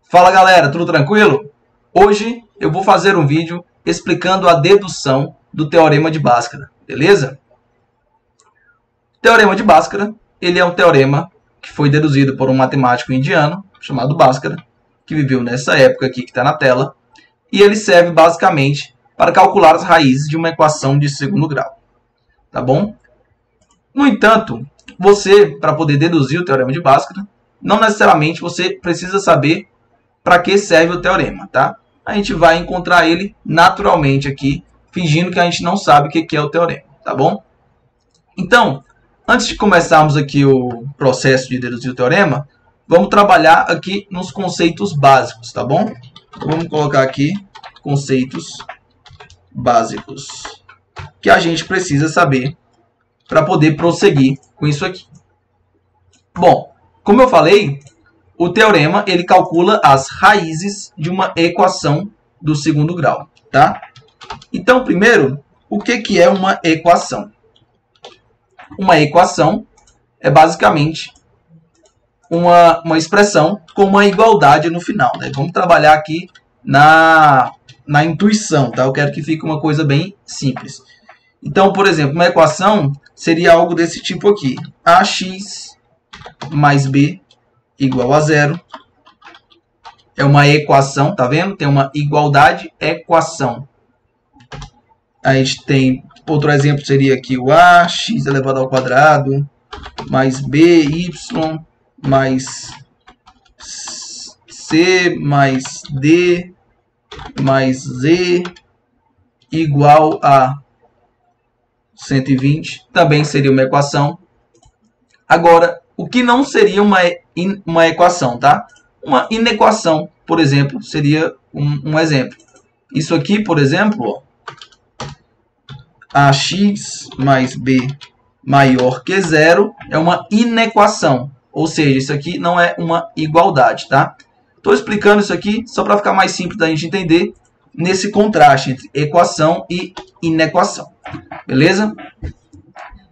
Fala galera, tudo tranquilo? Hoje eu vou fazer um vídeo explicando a dedução do Teorema de Bhaskara, beleza? O Teorema de Bhaskara, ele é um teorema que foi deduzido por um matemático indiano chamado Bhaskara, que viveu nessa época aqui que está na tela, e ele serve basicamente para calcular as raízes de uma equação de segundo grau, tá bom? No entanto, você, para poder deduzir o Teorema de Bhaskara, não necessariamente você precisa saber para que serve o teorema, tá? A gente vai encontrar ele naturalmente aqui, fingindo que a gente não sabe o que é o teorema, tá bom? Então, antes de começarmos aqui o processo de deduzir o teorema, vamos trabalhar aqui nos conceitos básicos, tá bom? Então, vamos colocar aqui conceitos básicos que a gente precisa saber para poder prosseguir com isso aqui. Bom, como eu falei, o teorema ele calcula as raízes de uma equação do segundo grau, tá? Então, primeiro, o que é uma equação? Uma equação é basicamente uma expressão com uma igualdade no final, né? Vamos trabalhar aqui na intuição, tá? Eu quero que fique uma coisa bem simples. Então, por exemplo, uma equação seria algo desse tipo aqui. Ax mais b igual a zero. É uma equação, tá vendo? Tem uma igualdade, equação. A gente tem outro exemplo, seria aqui o ax elevado ao quadrado mais by mais c mais d mais z igual a 120. Também seria uma equação. Agora, o que não seria uma equação, tá? Uma inequação, por exemplo, seria um exemplo. Isso aqui, por exemplo, ax mais b maior que zero é uma inequação. Ou seja, isso aqui não é uma igualdade, tá? Estou explicando isso aqui só para ficar mais simples da gente entender nesse contraste entre equação e inequação. Beleza?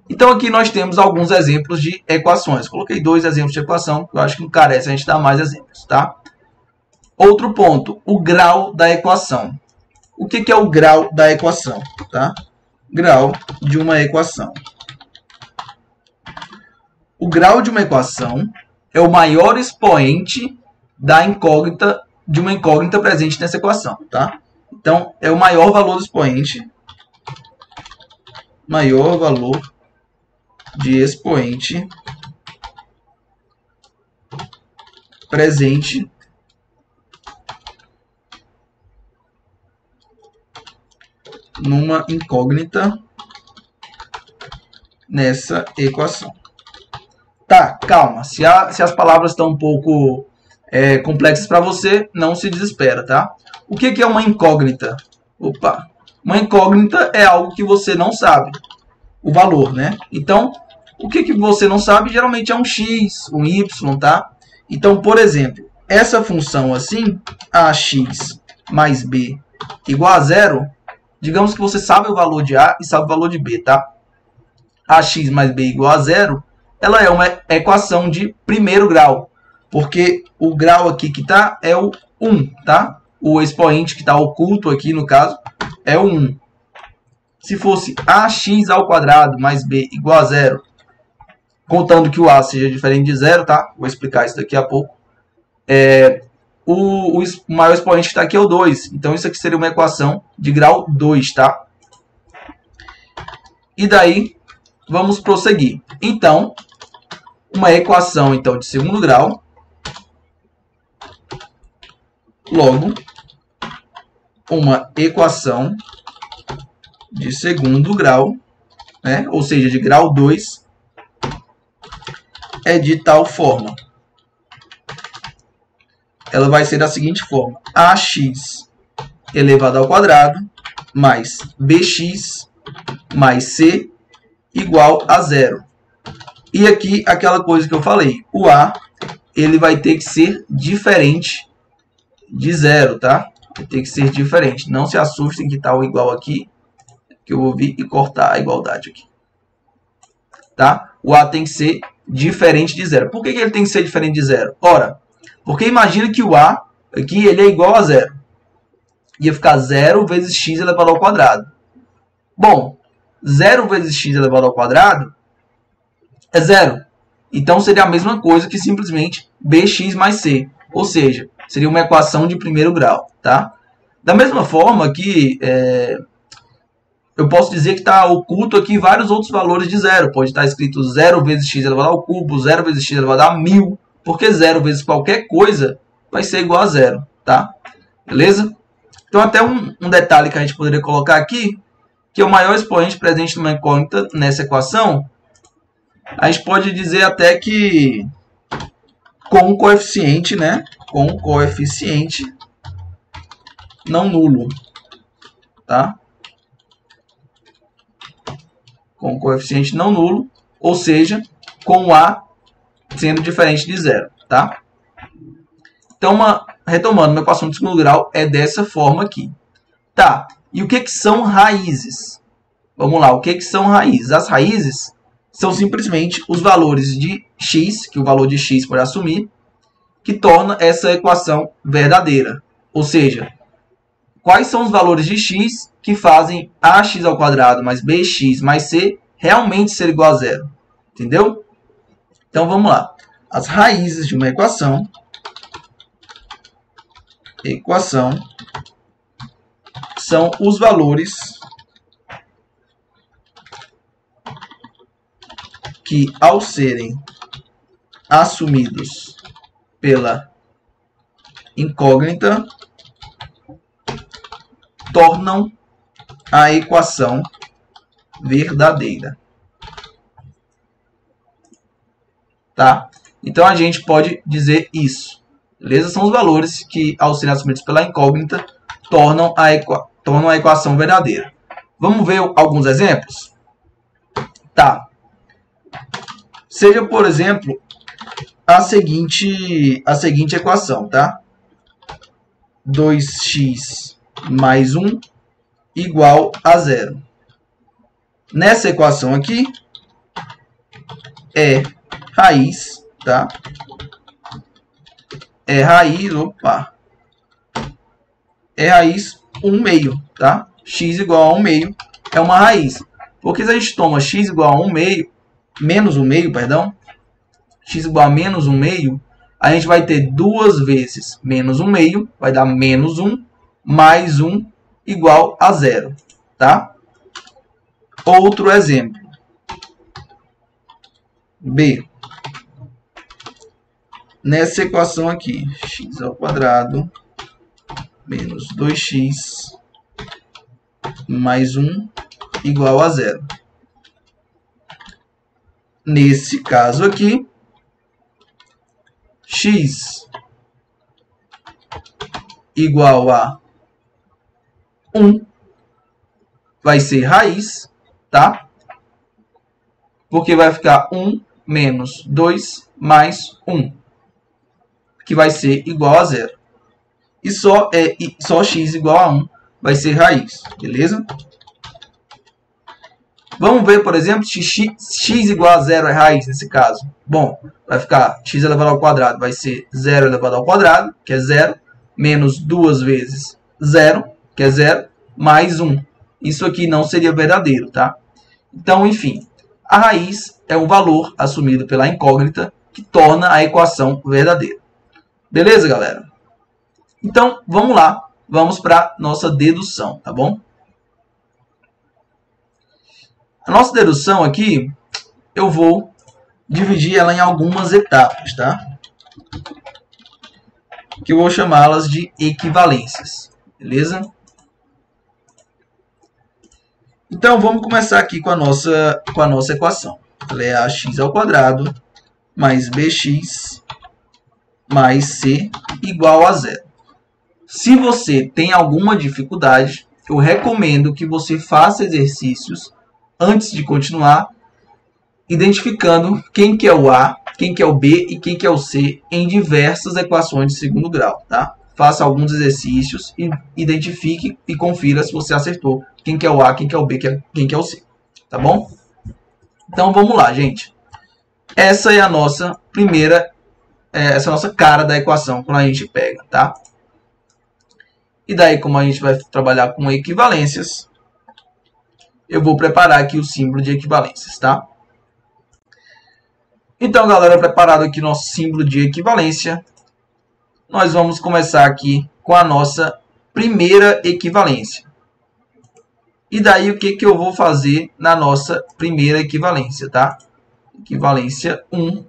Então, aqui nós temos alguns exemplos de equações. Coloquei dois exemplos de equação, que eu acho que não carece a gente dar mais exemplos, tá? Outro ponto, o grau da equação. O que é o grau da equação, tá? Grau de uma equação. O grau de uma equação é o maior expoente da incógnita, de uma incógnita presente nessa equação, tá? Então, é o maior valor do expoente, maior valor de expoente presente numa incógnita nessa equação. Tá, calma. Se as palavras estão um pouco complexas para você, não se desespera, tá? O que é uma incógnita? Opa! Uma incógnita é algo que você não sabe o valor, né? Então, o que você não sabe geralmente é um x, um y, tá? Então, por exemplo, essa função assim, ax mais b igual a zero, digamos que você sabe o valor de a e sabe o valor de b, tá? Ax mais b igual a zero, ela é uma equação de primeiro grau, porque o grau aqui que tá é o 1, tá? O expoente que está oculto aqui, no caso, é o 1. Se fosse ax ao quadrado mais b igual a zero, contando que o a seja diferente de zero, tá? Vou explicar isso daqui a pouco. O maior expoente que está aqui é o 2. Então, isso aqui seria uma equação de grau 2, tá? E daí, vamos prosseguir. Então, uma equação então, de segundo grau. Logo, uma equação de segundo grau, né? Ou seja, de grau 2, é de tal forma. Ela vai ser da seguinte forma. Ax elevado ao quadrado mais bx mais c igual a zero. E aqui, aquela coisa que eu falei. O a ele vai ter que ser diferente de zero, tá? Vai ter que ser diferente. Não se assustem que está o igual aqui, que eu vou vir e cortar a igualdade aqui. Tá? O a tem que ser diferente de zero. Por que ele tem que ser diferente de zero? Ora, porque imagina que o a aqui ele é igual a zero. Ia ficar 0 vezes x elevado ao quadrado. Bom, 0 vezes x elevado ao quadrado é 0. Então seria a mesma coisa que simplesmente bx mais c. Ou seja, seria uma equação de primeiro grau. Tá? Da mesma forma que eu posso dizer que está oculto aqui vários outros valores de zero. Pode estar escrito 0 vezes x elevado ao cubo, 0 vezes x elevado a 1000. Porque 0 vezes qualquer coisa vai ser igual a 0. Tá? Beleza? Então até um detalhe que a gente poderia colocar aqui, que é o maior expoente presente numa incógnita nessa equação, a gente pode dizer até que com um coeficiente, né? Com um coeficiente não nulo, tá? Com um coeficiente não nulo, ou seja, com o A sendo diferente de zero, tá? Então, retomando, uma equação de segundo grau é dessa forma aqui. Tá, e o que são raízes? Vamos lá, o que são raízes? As raízes são simplesmente os valores de x, que o valor de x pode assumir, que torna essa equação verdadeira. Ou seja, quais são os valores de x que fazem ax ao quadrado mais bx mais c realmente ser igual a zero? Entendeu? Então vamos lá. As raízes de uma equação são os valores que, ao serem assumidos pela incógnita, tornam a equação verdadeira. Tá? Então a gente pode dizer isso. Beleza? São os valores que, ao serem assumidos pela incógnita, tornam a equação verdadeira. Vamos ver alguns exemplos? Tá. Seja, por exemplo, a seguinte equação, tá? 2x mais 1 igual a 0. Nessa equação aqui, é raiz, tá? É raiz 1 meio, tá? X igual a 1 meio é uma raiz. Porque se a gente toma x igual a 1 meio, menos 1 meio, perdão, x igual a menos 1 meio, a gente vai ter duas vezes menos 1 meio, vai dar menos 1, mais 1 igual a 0, tá? Outro exemplo. B. Nessa equação aqui, x ao quadrado menos 2x mais 1 igual a 0. Nesse caso aqui, x igual a 1 vai ser raiz, tá? Porque vai ficar 1 menos 2 mais 1, que vai ser igual a 0. E só x igual a 1 vai ser raiz, beleza? Vamos ver, por exemplo, se x igual a 0 é raiz nesse caso. Bom, vai ficar x elevado ao quadrado, vai ser 0 elevado ao quadrado, que é 0, menos 2 vezes 0, que é 0, mais 1. Isso aqui não seria verdadeiro, tá? Então, enfim, a raiz é o valor assumido pela incógnita que torna a equação verdadeira. Beleza, galera? Então, vamos lá. Vamos para nossa dedução, tá bom? A nossa dedução aqui, eu vou dividir ela em algumas etapas, tá? Que eu vou chamá-las de equivalências, beleza? Então, vamos começar aqui com a nossa equação. Ela é ax ao quadrado mais bx mais c igual a 0. Se você tem alguma dificuldade, eu recomendo que você faça exercícios antes de continuar, identificando quem que é o A, quem que é o B e quem que é o C em diversas equações de segundo grau, tá? Faça alguns exercícios e identifique e confira se você acertou quem que é o A, quem que é o B, quem que é o C, tá bom? Então vamos lá, gente. Essa é a nossa primeira, essa é a nossa cara da equação quando a gente pega, tá? E daí, como a gente vai trabalhar com equivalências, eu vou preparar aqui o símbolo de equivalências, tá? Então, galera, preparado aqui nosso símbolo de equivalência, nós vamos começar aqui com a nossa primeira equivalência. E daí, o que eu vou fazer na nossa primeira equivalência, tá? Equivalência 1.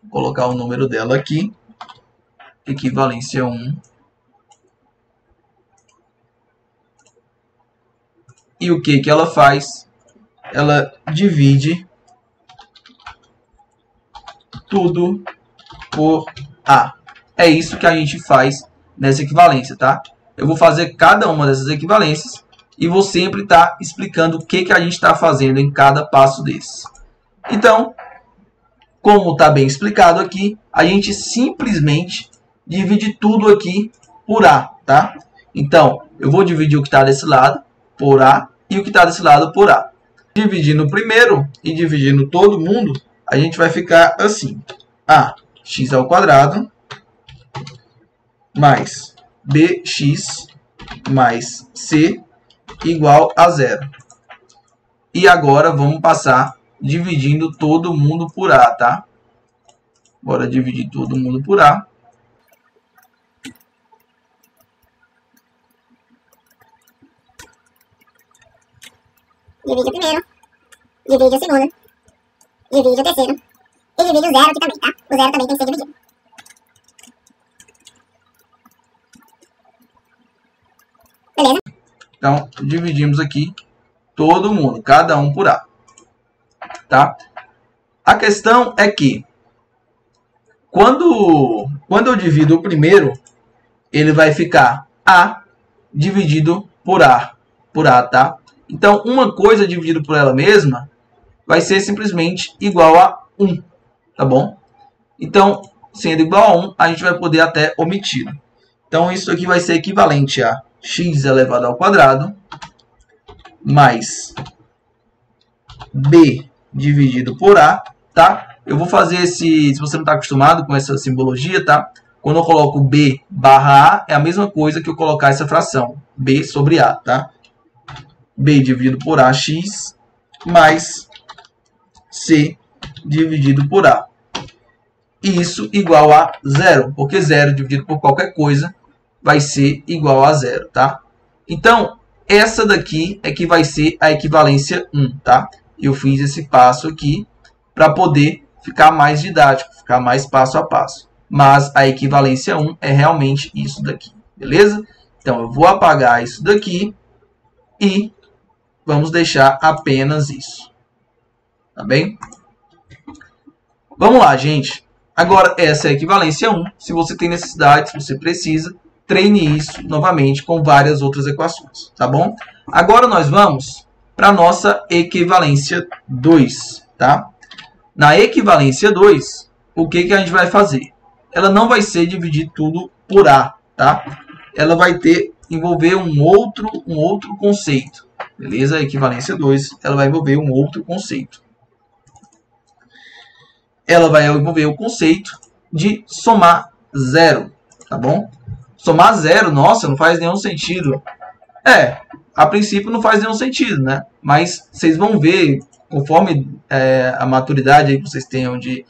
Vou colocar o número dela aqui. Equivalência 1. E o que ela faz? Ela divide tudo por A. É isso que a gente faz nessa equivalência, tá? Eu vou fazer cada uma dessas equivalências e vou sempre estar explicando o que a gente está fazendo em cada passo desses. Então, como está bem explicado aqui, a gente simplesmente divide tudo aqui por A, tá? Então, eu vou dividir o que está desse lado por A e o que está desse lado por A. Dividindo primeiro e dividindo todo mundo, a gente vai ficar assim. Ax ao quadrado mais bx mais c igual a 0. E agora vamos passar dividindo todo mundo por A, tá? Bora dividir todo mundo por A. Divide o primeiro, divide o segundo, divide o terceiro e divide o zero aqui também, tá? O zero também tem que ser dividido. Beleza? Então, dividimos aqui todo mundo, cada um por A. Tá? A questão é que, quando eu divido o primeiro, ele vai ficar A dividido por A, tá? Então, uma coisa dividida por ela mesma vai ser simplesmente igual a 1, tá bom? Então, sendo igual a 1, a gente vai poder até omitir. Então, isso aqui vai ser equivalente a x elevado ao quadrado mais b dividido por A, tá? Eu vou fazer esse, se você não está acostumado com essa simbologia, tá? Quando eu coloco b barra A, é a mesma coisa que eu colocar essa fração, b sobre A, tá? B dividido por AX mais C dividido por A. E isso igual a 0, porque 0 dividido por qualquer coisa vai ser igual a 0, tá? Então, essa daqui é que vai ser a equivalência 1, tá? Eu fiz esse passo aqui para poder ficar mais didático, ficar mais passo a passo. Mas a equivalência 1 é realmente isso daqui, beleza? Então, eu vou apagar isso daqui e vamos deixar apenas isso. Tá bem? Vamos lá, gente. Agora, essa é a equivalência 1. Se você tem necessidade, se você precisa, treine isso novamente com várias outras equações. Tá bom? Agora, nós vamos para a nossa equivalência 2. Tá? Na equivalência 2, o que a gente vai fazer? Ela não vai ser dividir tudo por A. Tá? Ela vai envolver um outro conceito. Beleza? A equivalência 2, ela vai envolver um outro conceito. Ela vai envolver o conceito de somar 0. Tá bom? Somar 0, nossa, não faz nenhum sentido. A princípio não faz nenhum sentido, né? Mas vocês vão ver, conforme a maturidade aí que vocês tenham de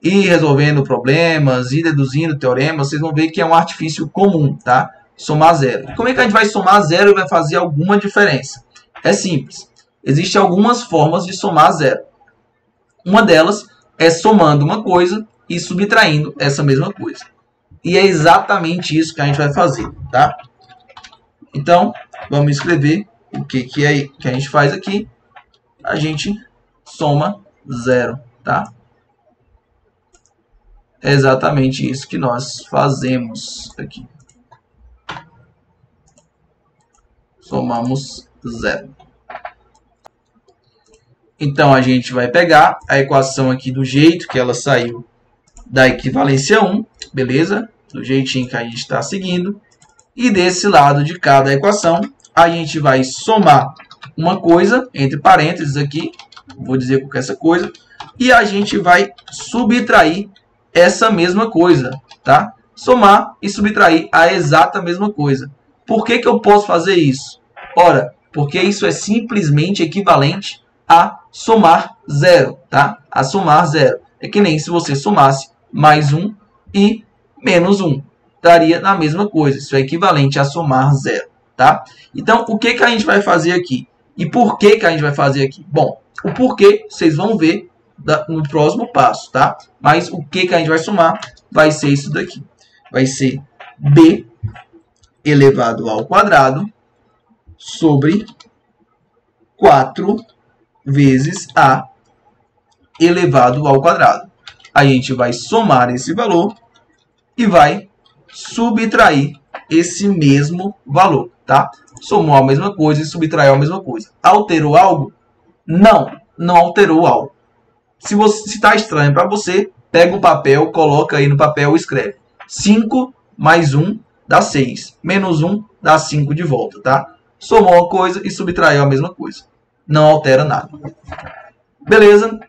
ir resolvendo problemas, ir deduzindo teoremas, vocês vão ver que é um artifício comum, tá? Somar 0. E como é que a gente vai somar 0 e vai fazer alguma diferença? É simples. Existem algumas formas de somar 0. Uma delas é somando uma coisa e subtraindo essa mesma coisa. E é exatamente isso que a gente vai fazer, tá? Então, vamos escrever o que a gente faz aqui. A gente soma 0, tá? É exatamente isso que nós fazemos aqui. Somamos 0. Então, a gente vai pegar a equação aqui do jeito que ela saiu da equivalência 1, beleza? Do jeitinho que a gente está seguindo. E desse lado de cada equação, a gente vai somar uma coisa, entre parênteses aqui, vou dizer qual que é essa coisa, e a gente vai subtrair essa mesma coisa, tá? somar e subtrair a exata mesma coisa. Por que eu posso fazer isso? Ora, porque isso é simplesmente equivalente a somar zero, tá? A somar zero. É que nem se você somasse mais 1 e menos 1. Daria na mesma coisa. Isso é equivalente a somar zero, tá? Então, o que a gente vai fazer aqui? E por que a gente vai fazer aqui? Bom, o porquê vocês vão ver no próximo passo, tá? Mas o que a gente vai somar vai ser isso daqui. Vai ser b elevado ao quadrado sobre 4 vezes a elevado ao quadrado. A gente vai somar esse valor e vai subtrair esse mesmo valor, tá? Somou a mesma coisa e subtraiu a mesma coisa. Alterou algo? Não, não alterou algo. Se está estranho para você, pega o papel, coloca aí no papel e escreve. 5 mais 1 dá 6. Menos 1 dá 5 de volta, tá? Somou uma coisa e subtraiu a mesma coisa. Não altera nada. Beleza?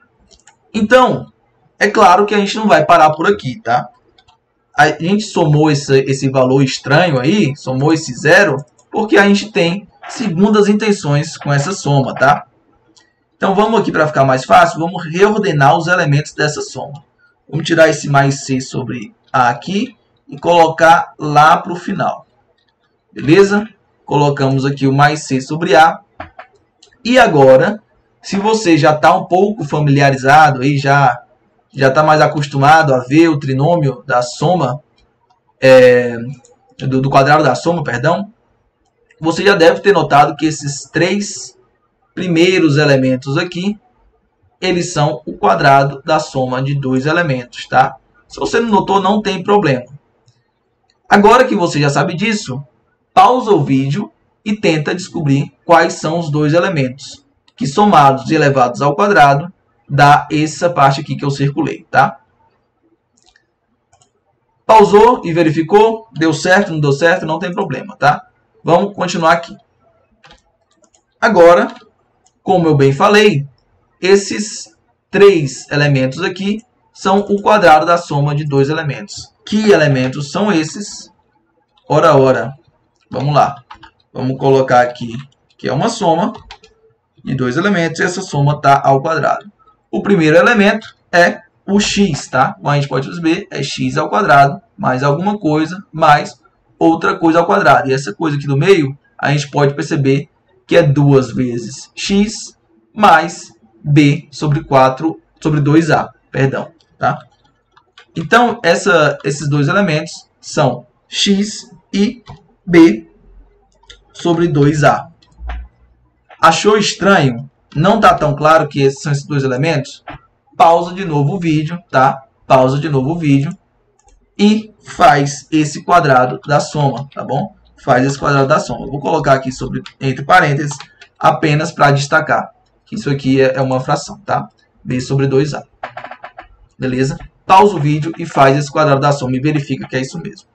Então, é claro que a gente não vai parar por aqui, tá? A gente somou esse valor estranho aí, somou esse zero, porque a gente tem segundas intenções com essa soma, tá? Então, vamos aqui para ficar mais fácil, vamos reordenar os elementos dessa soma. Vamos tirar esse mais c sobre a aqui e colocar lá para o final. Beleza? Colocamos aqui o mais c sobre a. E agora, se você já está um pouco familiarizado, aí já está mais acostumado a ver o trinômio da soma, do quadrado da soma, perdão, você já deve ter notado que esses 3 primeiros elementos aqui, eles são o quadrado da soma de 2 elementos, tá? Se você não notou, não tem problema. Agora que você já sabe disso, pausa o vídeo e tenta descobrir quais são os 2 elementos, que somados e elevados ao quadrado, dá essa parte aqui que eu circulei, tá? Pausou e verificou, deu certo, não deu certo, não tem problema, tá? Vamos continuar aqui. Agora, como eu bem falei, esses 3 elementos aqui são o quadrado da soma de 2 elementos. Que elementos são esses? Ora, ora. Vamos lá. Vamos colocar aqui que é uma soma de 2 elementos e essa soma está ao quadrado. O primeiro elemento é o x, tá? Como a gente pode ver, é x ao quadrado mais alguma coisa mais outra coisa ao quadrado. E essa coisa aqui do meio, a gente pode perceber que é 2 vezes x mais b sobre 2a, perdão, tá? Então, esses 2 elementos são x e b sobre 2a. Achou estranho? Não está tão claro que esses são esses 2 elementos? Pausa de novo o vídeo, tá? Pausa de novo o vídeo e faz esse quadrado da soma, tá bom? Faz esse quadrado da soma. Vou colocar aqui entre parênteses apenas para destacar que isso aqui é uma fração, tá? B sobre 2A. Beleza? Pausa o vídeo e faz esse quadrado da soma e verifica que é isso mesmo.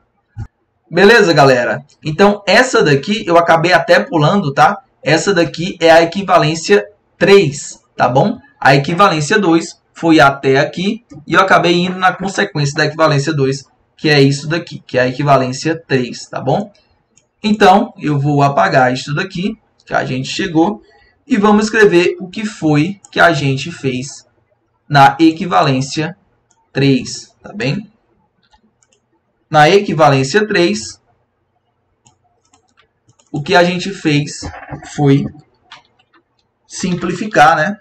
Beleza, galera? Então, essa daqui eu acabei até pulando, tá? Essa daqui é a equivalência 3, tá bom? A equivalência 2 foi até aqui e eu acabei indo na consequência da equivalência 2, que é isso daqui, que é a equivalência 3, tá bom? Então, eu vou apagar isso daqui, que a gente chegou, e vamos escrever o que foi que a gente fez na equivalência 3, tá bem? Na equivalência 3, o que a gente fez foi simplificar, né?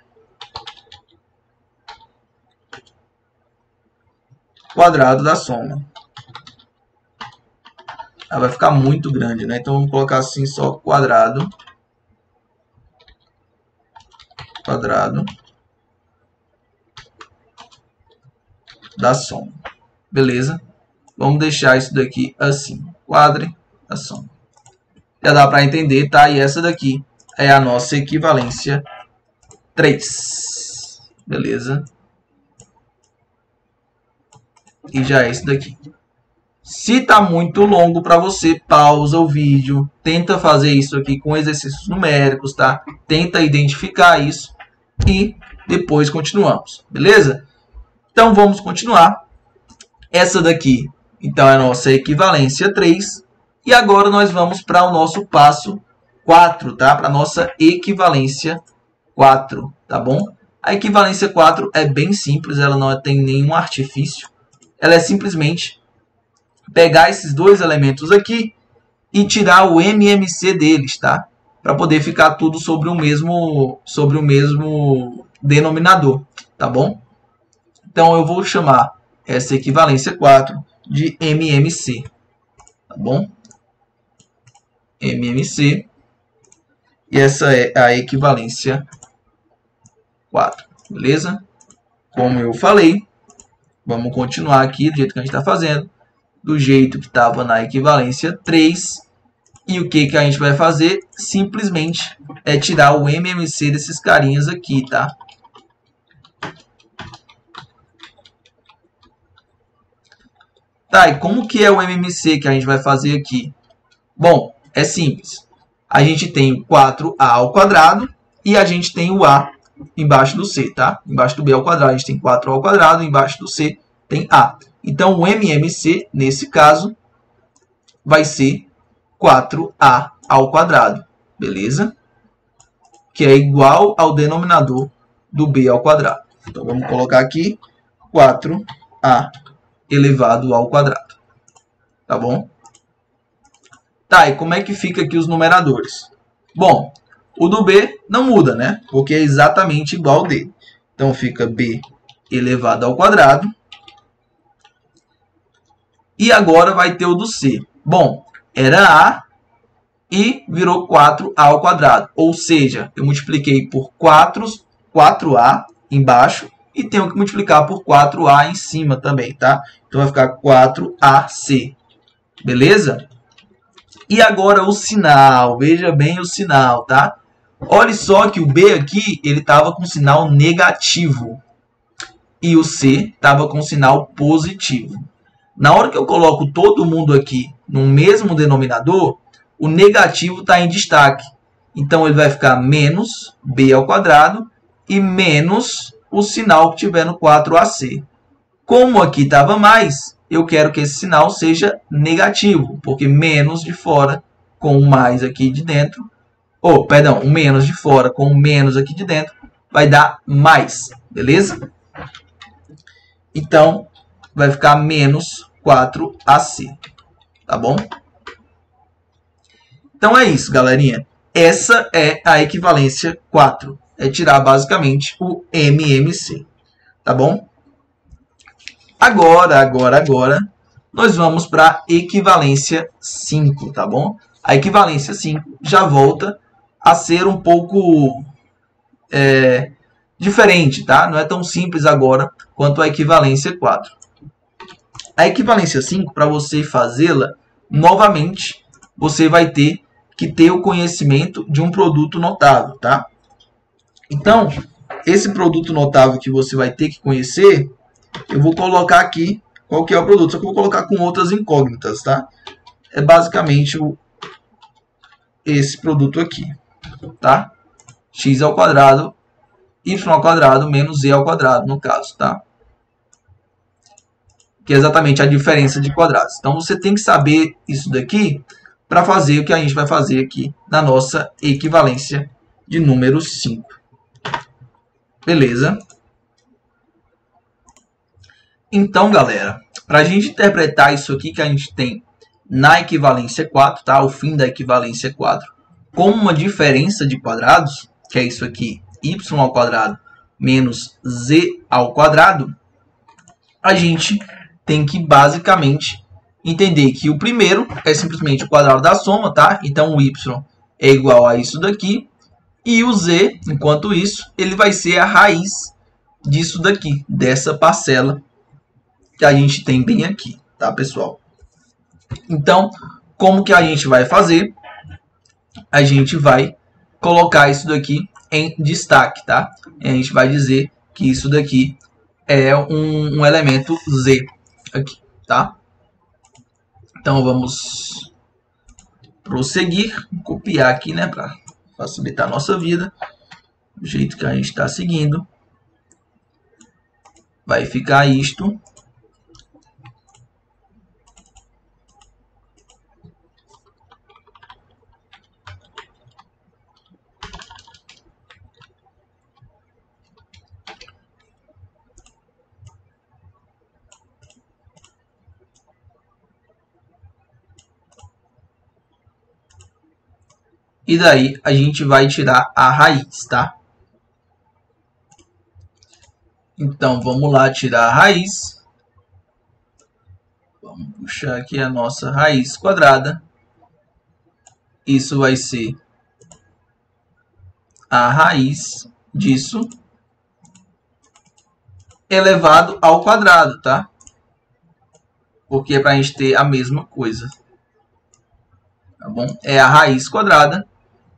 Quadrado da soma. Ela vai ficar muito grande, né? Então, vamos colocar assim só quadrado. Quadrado da soma. Beleza? Vamos deixar isso daqui assim. Quadre da soma. Já dá para entender, tá? E essa daqui é a nossa equivalência 3. Beleza? E já é isso daqui. Se está muito longo para você, pausa o vídeo. Tenta fazer isso aqui com exercícios numéricos, tá? Tenta identificar isso e depois continuamos. Beleza? Então, vamos continuar. Essa daqui Então, é a nossa equivalência 3. E agora nós vamos para o nosso passo 4, tá? Para a nossa equivalência 4, tá bom? A equivalência 4 é bem simples, ela não tem nenhum artifício. Ela é simplesmente pegar esses dois elementos aqui e tirar o MMC deles, tá? Para poder ficar tudo sobre o mesmo denominador, tá bom? Então, eu vou chamar essa equivalência 4 de MMC, tá bom? MMC. E essa é a equivalência 4, beleza? Como eu falei, vamos continuar aqui do jeito que a gente está fazendo, do jeito que estava na equivalência 3. E o que a gente vai fazer? Simplesmente é tirar o MMC desses carinhas aqui, tá? Tá, e como que é o MMC que a gente vai fazer aqui? Bom, é simples. A gente tem o 4A ao quadrado e a gente tem o A embaixo do C, tá? Embaixo do B ao quadrado a gente tem 4A ao quadrado, embaixo do C tem A. Então, o MMC, nesse caso, vai ser 4A ao quadrado, beleza? Que é igual ao denominador do B ao quadrado. Então, vamos colocar aqui 4A elevado ao quadrado, tá bom? Tá, e como é que fica aqui os numeradores? Bom, o do B não muda, né? Porque é exatamente igual ao dele. Então, fica B elevado ao quadrado. E agora vai ter o do C. Bom, era A e virou 4A ao quadrado. Ou seja, eu multipliquei por 4A embaixo e tenho que multiplicar por 4A em cima também, tá? Então, vai ficar 4AC. Beleza? E agora o sinal. Veja bem o sinal, tá? Olha só que o B aqui, ele estava com sinal negativo. E o C estava com sinal positivo. Na hora que eu coloco todo mundo aqui no mesmo denominador, o negativo está em destaque. Então, ele vai ficar menos B ao quadrado e menos o sinal que tiver no 4AC. Como aqui estava mais, eu quero que esse sinal seja negativo, porque menos de fora com o mais aqui de dentro, o menos de fora com o menos aqui de dentro, vai dar mais, beleza? Então, vai ficar menos 4AC, tá bom? Então é isso, galerinha. Essa é a equivalência 4. É tirar basicamente o MMC, tá bom? Agora, nós vamos para a equivalência 5, tá bom? A equivalência 5 já volta a ser um pouco diferente, tá? Não é tão simples agora quanto a equivalência 4. A equivalência 5, para você fazê-la, novamente, você vai ter que ter o conhecimento de um produto notável, tá? Então, esse produto notável que você vai ter que conhecer, eu vou colocar aqui qual que é o produto, só que eu vou colocar com outras incógnitas, tá? É basicamente esse produto aqui, tá? X ao quadrado, y ao quadrado menos z ao quadrado, no caso, tá? Que é exatamente a diferença de quadrados. Então, você tem que saber isso daqui para fazer o que a gente vai fazer aqui na nossa equivalência de número 5. Beleza? Então, galera, para a gente interpretar isso aqui que a gente tem na equivalência 4, tá? O fim da equivalência 4, como uma diferença de quadrados, que é isso aqui, y ao quadrado menos z ao quadrado, a gente tem que basicamente entender que o primeiro é simplesmente o quadrado da soma, tá? Então, o y é igual a isso daqui. E o z, enquanto isso, ele vai ser a raiz disso daqui, dessa parcela que a gente tem bem aqui, tá, pessoal? Então, como que a gente vai fazer? A gente vai colocar isso daqui em destaque, tá? A gente vai dizer que isso daqui é um elemento z aqui, tá? Então, vamos prosseguir, copiar aqui, né, para facilitar a nossa vida, do jeito que a gente está seguindo. Vai ficar isto. E daí a gente vai tirar a raiz, tá? Então, vamos lá tirar a raiz. Vamos puxar aqui a nossa raiz quadrada. Isso vai ser a raiz disso elevado ao quadrado, tá? Porque é para a gente ter a mesma coisa. Tá bom? É a raiz quadrada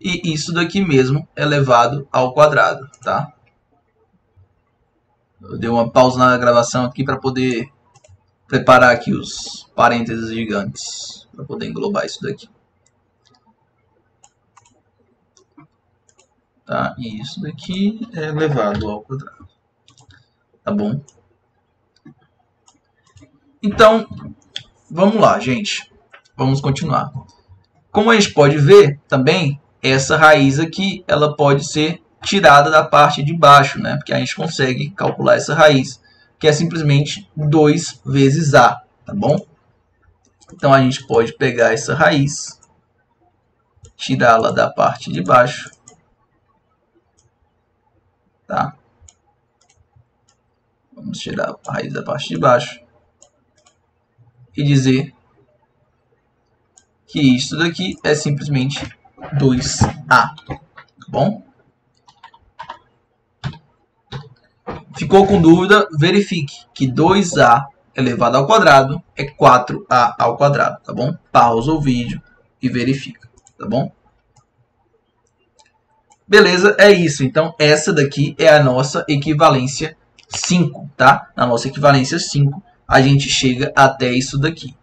e isso daqui mesmo elevado ao quadrado, tá? Eu dei uma pausa na gravação aqui para poder preparar aqui os parênteses gigantes, para poder englobar isso daqui. Tá? E isso daqui é elevado ao quadrado. Tá bom? Então, vamos lá, gente. Vamos continuar. Como a gente pode ver também, essa raiz aqui, ela pode ser tirada da parte de baixo, né? Porque a gente consegue calcular essa raiz, que é simplesmente 2 vezes A, tá bom? Então, a gente pode pegar essa raiz, tirá-la da parte de baixo, tá? Vamos tirar a raiz da parte de baixo e dizer que isso daqui é simplesmente 2A, tá bom? Ficou com dúvida? Verifique que 2A elevado ao quadrado é 4A ao quadrado, tá bom? Pausa o vídeo e verifica, tá bom? Beleza, é isso. Então, essa daqui é a nossa equivalência 5, tá? Na nossa equivalência 5, a gente chega até isso daqui.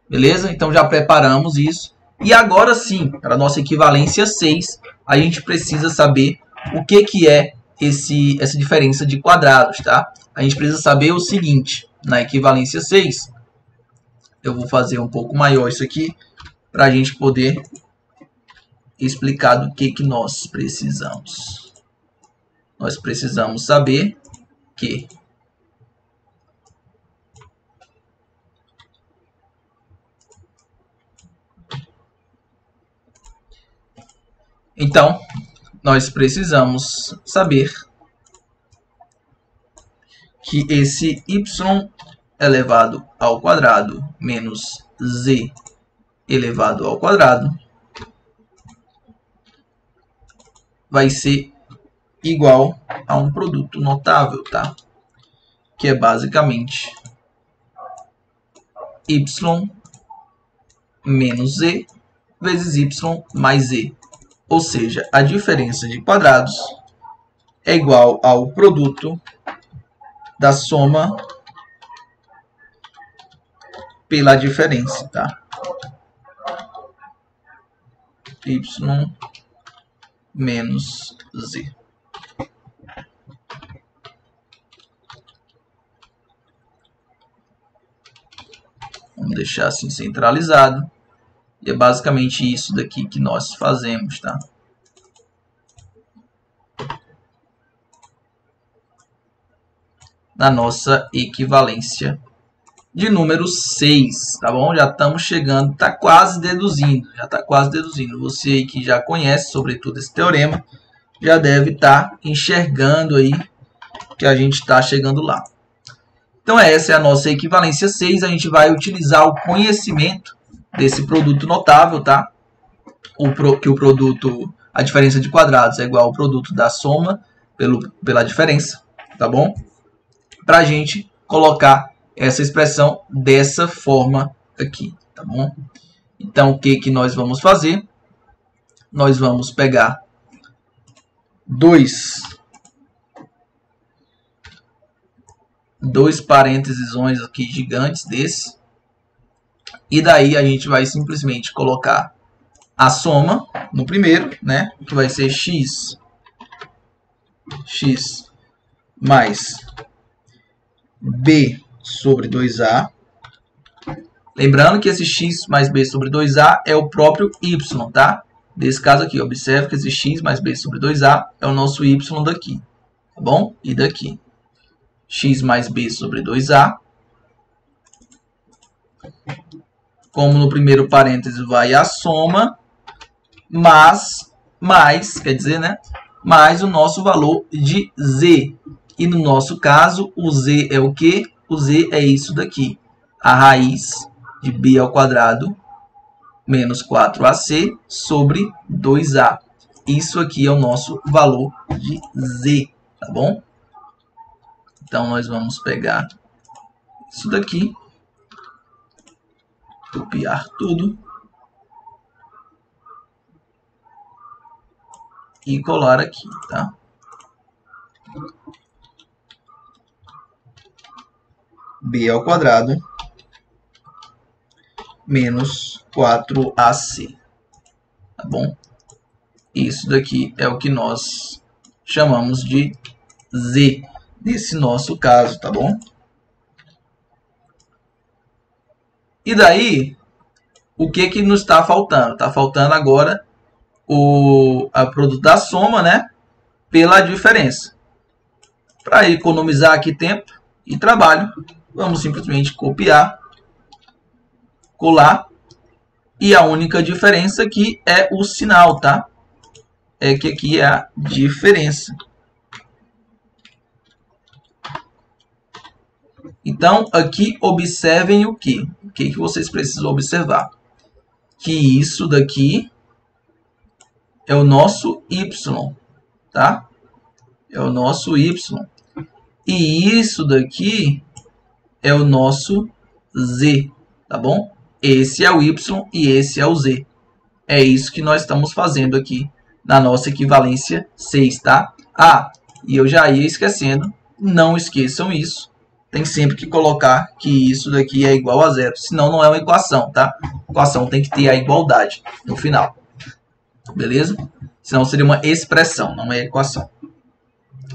Beleza? Então, já preparamos isso. E agora sim, para a nossa equivalência 6, a gente precisa saber o que é essa diferença de quadrados, tá? A gente precisa saber o seguinte, na equivalência 6, eu vou fazer um pouco maior isso aqui, para a gente poder explicar do que nós precisamos. Nós precisamos saber que então, nós precisamos saber que esse y elevado ao quadrado menos z elevado ao quadrado vai ser igual a um produto notável, tá? Que é basicamente y menos z vezes y mais z. Ou seja, a diferença de quadrados é igual ao produto da soma pela diferença, tá? Y menos z. Vamos deixar assim centralizado. E é basicamente isso daqui que nós fazemos, tá? Na nossa equivalência de número 6, tá bom? Já estamos chegando, tá quase deduzindo, Você aí que já conhece, sobretudo, esse teorema, já deve estar enxergando aí que a gente está chegando lá. Então, essa é a nossa equivalência 6. A gente vai utilizar o conhecimento desse produto notável, tá? Que o produto, a diferença de quadrados é igual ao produto da soma pela diferença, tá bom? Para a gente colocar essa expressão dessa forma aqui, tá bom? Então, o que nós vamos fazer? Nós vamos pegar dois parênteses aqui gigantes desse. E daí a gente vai simplesmente colocar a soma no primeiro, né? Que vai ser x mais b sobre 2a. Lembrando que esse x mais b sobre 2a é o próprio y, tá? Nesse caso aqui, observe que esse x mais b sobre 2a é o nosso y daqui, tá bom? E daqui, x mais b sobre 2a. Como no primeiro parêntese vai a soma, mais, quer dizer, né? Mais o nosso valor de z. E no nosso caso, o z é o quê? O z é isso daqui. A raiz de b ao quadrado menos 4ac sobre 2a. Isso aqui é o nosso valor de z, tá bom? Então, nós vamos pegar isso daqui, copiar tudo e colar aqui, tá? B ao quadrado menos 4ac, tá bom? Isso daqui é o que nós chamamos de z, nesse nosso caso, tá bom? E daí, o que que nos está faltando? Está faltando agora a produto da soma, né? Pela diferença. Para economizar aqui tempo e trabalho, vamos simplesmente copiar, colar. E a única diferença aqui é o sinal, tá? É que aqui é a diferença. Então, aqui observem o que? O que vocês precisam observar? Que isso daqui é o nosso y, tá? É o nosso y. E isso daqui é o nosso z, tá bom? Esse é o y e esse é o z. É isso que nós estamos fazendo aqui na nossa equivalência 6, tá? Ah, e eu já ia esquecendo, não esqueçam isso. Tem sempre que colocar que isso daqui é igual a zero, senão não é uma equação, tá? A equação tem que ter a igualdade no final, beleza? Senão seria uma expressão, não é equação,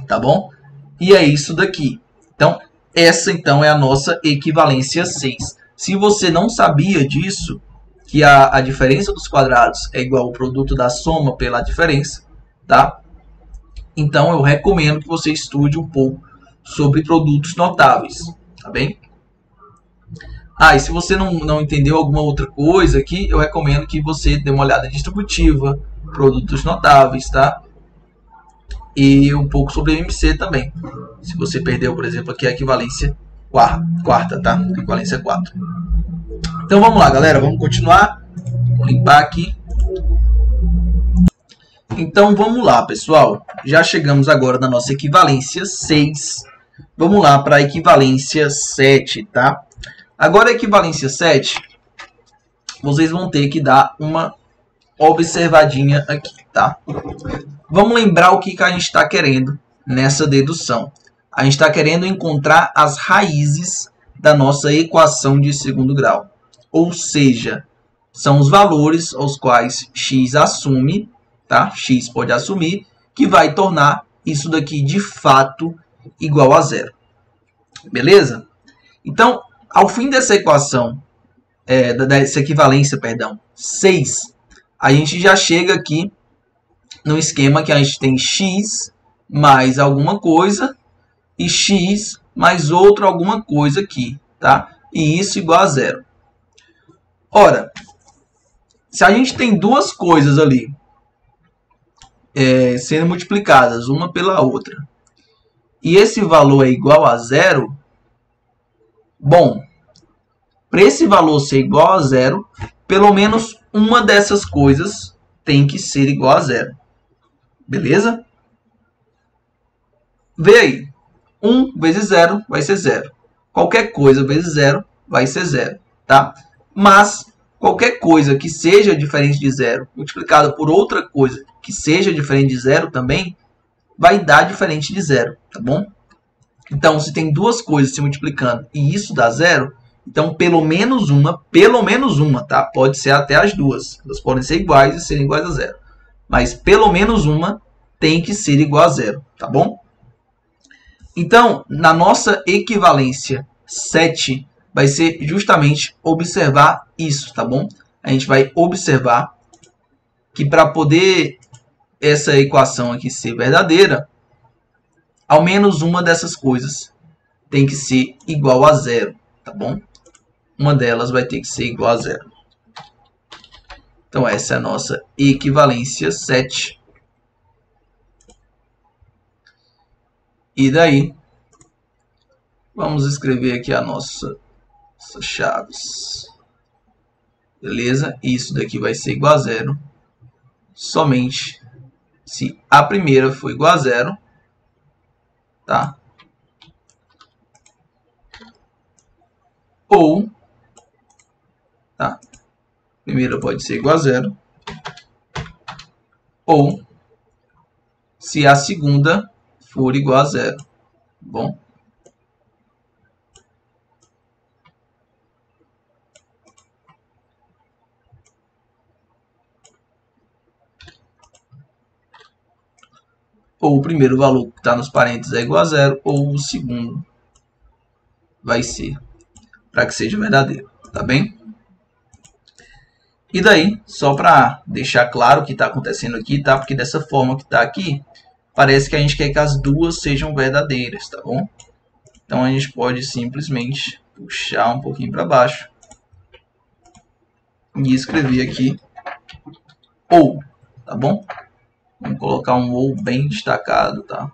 tá bom? E é isso daqui. Então, essa então é a nossa equivalência 6. Se você não sabia disso, que a diferença dos quadrados é igual ao produto da soma pela diferença, tá? Então, eu recomendo que você estude um pouco sobre produtos notáveis, tá bem? Ah, e se você não entendeu alguma outra coisa aqui, eu recomendo que você dê uma olhada em distributiva, produtos notáveis, tá? E um pouco sobre MC também. Se você perdeu, por exemplo, aqui a equivalência quarta, tá? Equivalência 4. Então vamos lá, galera, vamos continuar. Vou limpar aqui. Então vamos lá, pessoal. Já chegamos agora na nossa equivalência 6. Vamos lá para a equivalência 7, tá? Agora a equivalência 7, vocês vão ter que dar uma observadinha aqui, tá? Vamos lembrar o que a gente está querendo nessa dedução. A gente está querendo encontrar as raízes da nossa equação de segundo grau. Ou seja, são os valores aos quais x assume, tá? X pode assumir, que vai tornar isso daqui de fato igual a zero. Beleza? Então, ao fim dessa equação, dessa equivalência, 6, a gente já chega aqui no esquema que a gente tem x mais alguma coisa e x mais outra alguma coisa aqui, tá? E isso igual a zero. Ora, se a gente tem duas coisas ali sendo multiplicadas uma pela outra, e esse valor é igual a zero, bom, para esse valor ser igual a zero, pelo menos uma dessas coisas tem que ser igual a zero. Beleza? Vê aí. 1 vezes 0 vai ser 0. Qualquer coisa vezes 0 vai ser 0. Tá? Mas qualquer coisa que seja diferente de 0 multiplicada por outra coisa que seja diferente de 0 também vai dar diferente de 0. Tá bom? Então, se tem duas coisas se multiplicando e isso dá 0, então pelo menos uma, tá? Pode ser até as duas. Elas podem ser iguais e serem iguais a 0. Mas pelo menos uma tem que ser igual a 0, tá bom? Então, na nossa equivalência 7, vai ser justamente observar isso, tá bom? A gente vai observar que para poder essa equação aqui ser verdadeira, ao menos uma dessas coisas tem que ser igual a 0, tá bom? Uma delas vai ter que ser igual a 0. Então, essa é a nossa equivalência 7. E daí, vamos escrever aqui nossas chaves. Beleza? Isso daqui vai ser igual a 0 somente se a primeira for igual a 0, tá? Ou, tá? A primeira pode ser igual a 0, ou se a segunda for igual a 0, tá bom? Ou o primeiro valor que está nos parênteses é igual a 0, ou o segundo vai ser, para que seja verdadeiro, tá bem? E daí, só para deixar claro o que está acontecendo aqui, tá? Porque dessa forma que está aqui, parece que a gente quer que as duas sejam verdadeiras, tá bom? Então a gente pode simplesmente puxar um pouquinho para baixo e escrever aqui ou, tá bom? Vamos colocar um ou bem destacado, tá?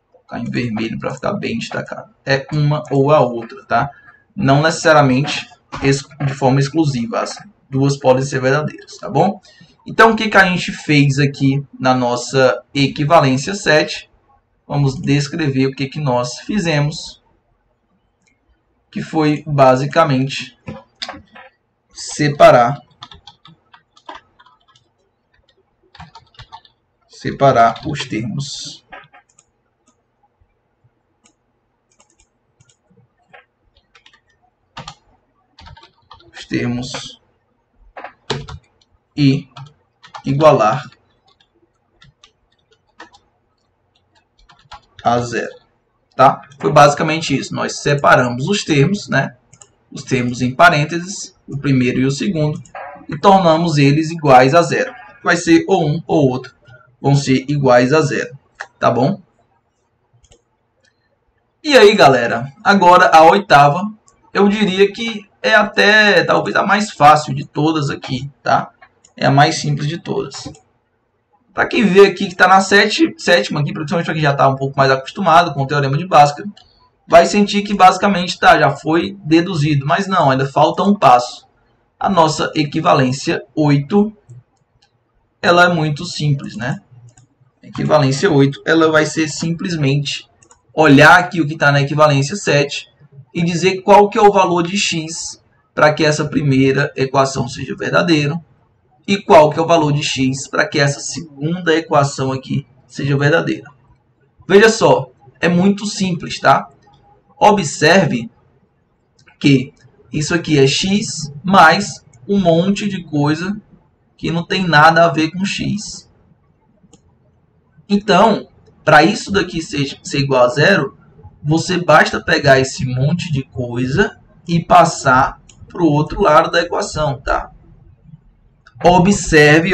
Vou colocar em vermelho para ficar bem destacado. É uma ou a outra, tá? Não necessariamente de forma exclusiva. As duas podem ser verdadeiras, tá bom? Então, o que a gente fez aqui na nossa equivalência 7? Vamos descrever o que nós fizemos, que foi basicamente separar os termos. E igualar a 0, tá? Foi basicamente isso. Nós separamos os termos, né? Os termos em parênteses, o primeiro e o segundo, e tornamos eles iguais a 0. Vai ser ou um ou outro vão ser iguais a 0, tá bom? E aí, galera, agora a oitava, eu diria que é até talvez a mais fácil de todas aqui, tá? É a mais simples de todas. Para quem vê aqui que está na sétima, aqui, principalmente para quem já está um pouco mais acostumado com o Teorema de Bhaskara, vai sentir que basicamente já foi deduzido, mas não, ainda falta um passo. A nossa equivalência 8, ela é muito simples, né? A equivalência 8, ela vai ser simplesmente olhar aqui o que está na equivalência 7 e dizer qual que é o valor de x para que essa primeira equação seja verdadeira e qual que é o valor de x para que essa segunda equação aqui seja verdadeira. Veja só, é muito simples, tá? Observe que isso aqui é x mais um monte de coisa que não tem nada a ver com x. Então, para isso daqui ser igual a 0, você basta pegar esse monte de coisa e passar para o outro lado da equação, tá? Observe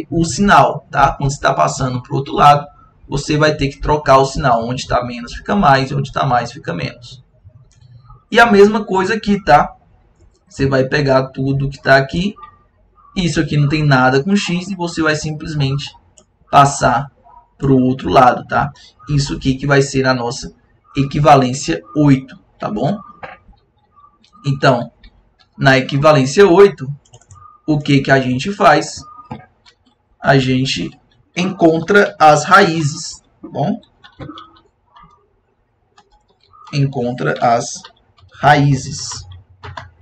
o sinal, tá? Quando você está passando para o outro lado, você vai ter que trocar o sinal. Onde está menos fica mais, onde está mais fica menos. E a mesma coisa aqui, tá? Você vai pegar tudo que está aqui. Isso aqui não tem nada com x e você vai simplesmente passar para o outro lado, tá? Isso aqui que vai ser a nossa equivalência 8, tá bom? Então, na equivalência 8, o que a gente faz? A gente encontra as raízes, tá bom? Encontra as raízes.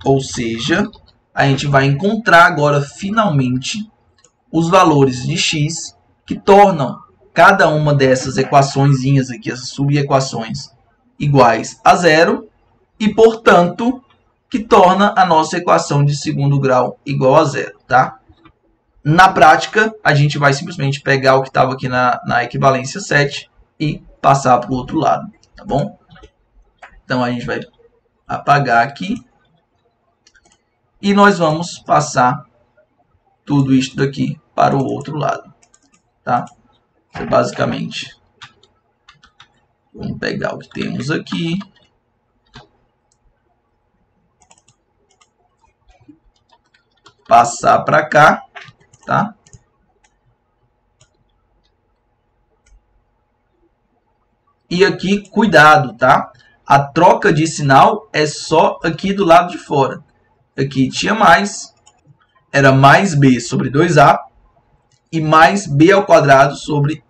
Ou seja, a gente vai encontrar agora, finalmente, os valores de x que tornam cada uma dessas equaçõezinhas aqui, essas subequações, iguais a 0 e, portanto, que torna a nossa equação de segundo grau igual a 0, tá? Na prática, a gente vai simplesmente pegar o que estava aqui na equivalência 7 e passar para o outro lado, tá bom? Então, a gente vai apagar aqui e nós vamos passar tudo isso daqui para o outro lado, tá? Então, basicamente, vamos pegar o que temos aqui. passar para cá, tá? E aqui, cuidado, tá? A troca de sinal é só aqui do lado de fora. Aqui tinha mais, era mais b sobre 2a e mais b ao quadrado sobre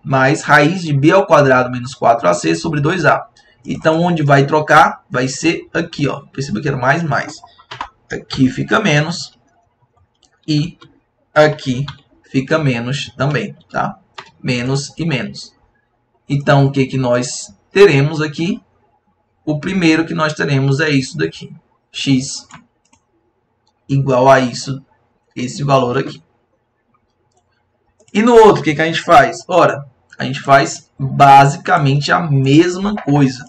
mais raiz de b ao quadrado menos 4ac sobre 2a. Então, onde vai trocar vai ser aqui, ó. Perceba que era mais. Aqui fica menos e aqui fica menos também, tá? Menos e menos. Então, o que que nós teremos aqui? O primeiro que nós teremos é isso daqui. X igual a isso, esse valor aqui. E no outro, o que que a gente faz? Ora, a gente faz basicamente a mesma coisa.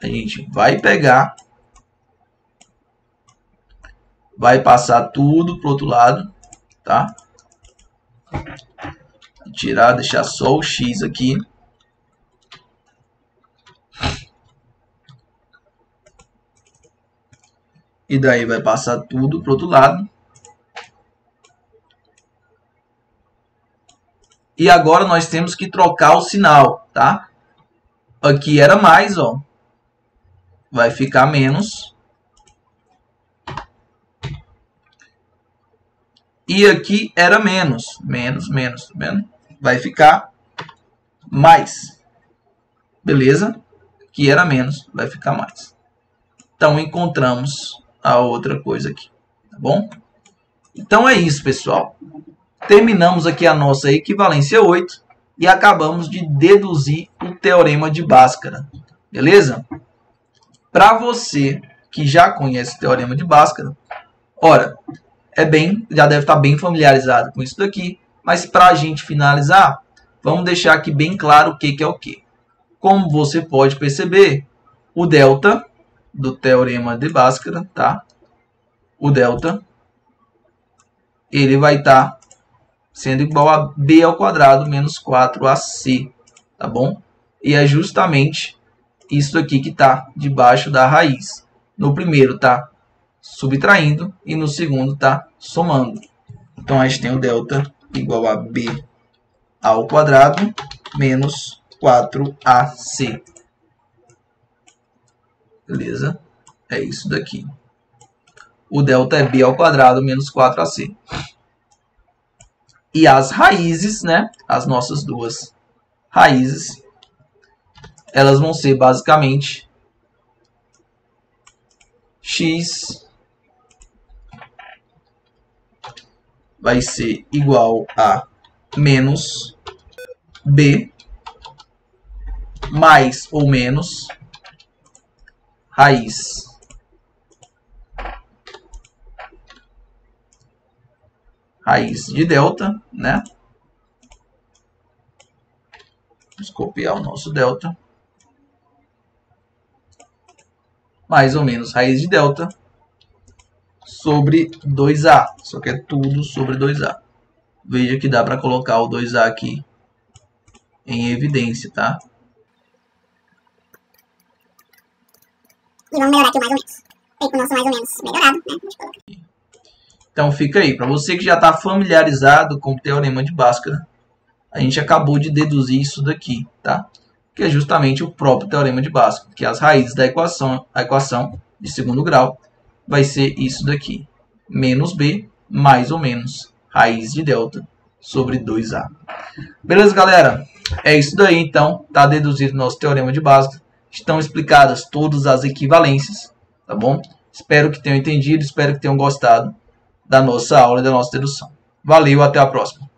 A gente vai pegar, vai passar tudo para o outro lado, tá? Tirar, deixar só o x aqui. E daí vai passar tudo para o outro lado. E agora nós temos que trocar o sinal, tá? Aqui era mais, ó. Vai ficar menos. E aqui era menos. Menos, tá vendo? Vai ficar mais. Beleza? Aqui era menos, vai ficar mais. Então, encontramos a outra coisa aqui, tá bom? Então é isso, pessoal. Terminamos aqui a nossa equivalência 8 e acabamos de deduzir o teorema de Bhaskara, beleza? Para você que já conhece o teorema de Bhaskara, ora, já deve estar bem familiarizado com isso daqui, mas para a gente finalizar, vamos deixar aqui bem claro o que é o que. Como você pode perceber, o delta do teorema de Bhaskara, tá? O delta, ele vai estar sendo igual a b ao quadrado menos 4ac, tá bom? E é justamente isso aqui que está debaixo da raiz. No primeiro está subtraindo e no segundo está somando. Então a gente tem o delta igual a b ao quadrado menos 4ac. Beleza? É isso daqui. O delta é b ao quadrado menos 4ac. E as raízes, né? As nossas duas raízes, elas vão ser basicamente x vai ser igual a menos b mais ou menos raiz de delta, né? Vamos copiar o nosso delta. Mais ou menos raiz de delta sobre 2a. Só que é tudo sobre 2a. Veja que dá para colocar o 2a aqui em evidência, tá? E vamos melhorar aqui o mais ou menos. Aí com o nosso mais ou menos melhorado, né? Deixa eu colocar. Então fica aí, para você que já está familiarizado com o teorema de Bhaskara, a gente acabou de deduzir isso daqui, tá? Que é justamente o próprio teorema de Bhaskara, que as raízes da equação, a equação de segundo grau vai ser isso daqui, menos b mais ou menos raiz de delta sobre 2a. Beleza, galera? É isso daí, então, tá deduzido o nosso teorema de Bhaskara. Estão explicadas todas as equivalências, tá bom? Espero que tenham entendido, espero que tenham gostado da nossa aula e da nossa dedução. Valeu, até a próxima.